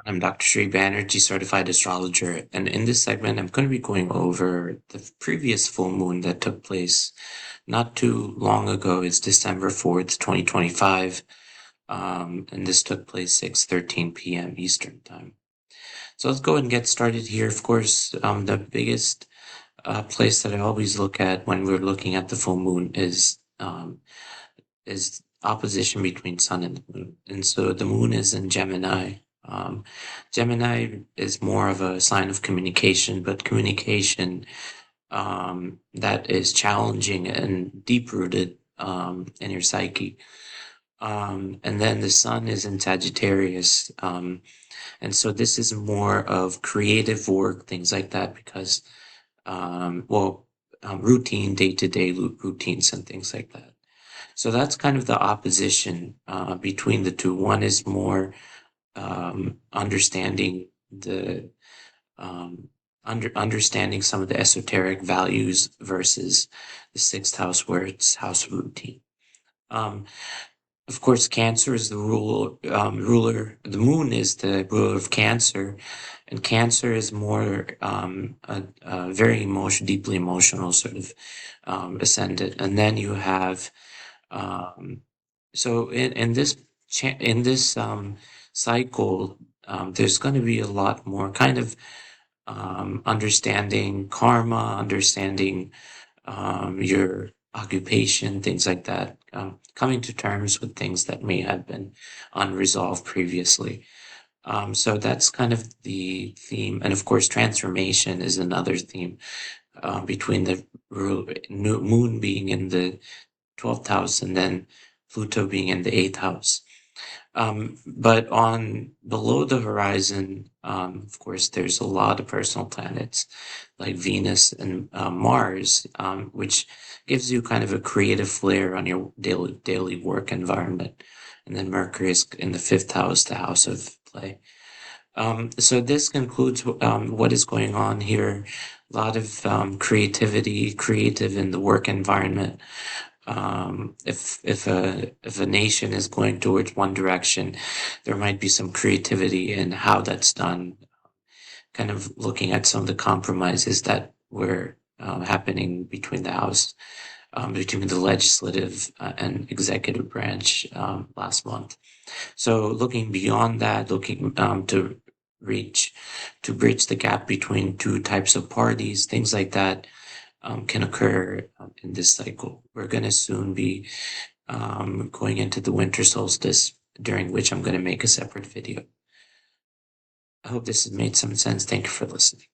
I'm Dr. Sri Banerjee, certified astrologer, and in this segment, I'm going to be going over the previous full moon that took place not too long ago. It's December 4th, 2025, and this took place 6:13 p.m. Eastern Time. So let's go ahead and get started here. Of course, the biggest place that I always look at when we're looking at the full moon is opposition between sun and the moon. And so the moon is in Gemini. Gemini is more of a sign of communication, but communication that is challenging and deep rooted in your psyche. And then the sun is in Sagittarius. And so this is more of creative work, things like that, because, routine, day to day routines and things like that. So that's kind of the opposition between the two. One is more understanding the understanding some of the esoteric values versus the sixth house, where it's house of routine. Of course, Cancer is the ruler. The moon is the ruler of Cancer, and Cancer is more a very deeply emotional sort of ascendant. And then you have so in this cycle, there's going to be a lot more kind of understanding karma, understanding your occupation, things like that, coming to terms with things that may have been unresolved previously. So that's kind of the theme. And of course, transformation is another theme between the moon being in the 12th house and then Pluto being in the 8th house. But on below the horizon, of course, there's a lot of personal planets like Venus and Mars, which gives you kind of a creative flair on your daily work environment. And then Mercury is in the 5th house, the house of play. So this concludes what is going on here. A lot of creativity, creative in the work environment. If a nation is going towards one direction, there might be some creativity in how that's done. Kind of looking at some of the compromises that were happening between the House, between the legislative and executive branch last month. So looking beyond that, looking to bridge the gap between two types of parties, things like that can occur in this cycle. We're going to soon be going into the winter solstice, during which I'm going to make a separate video. I hope this has made some sense. Thank you for listening.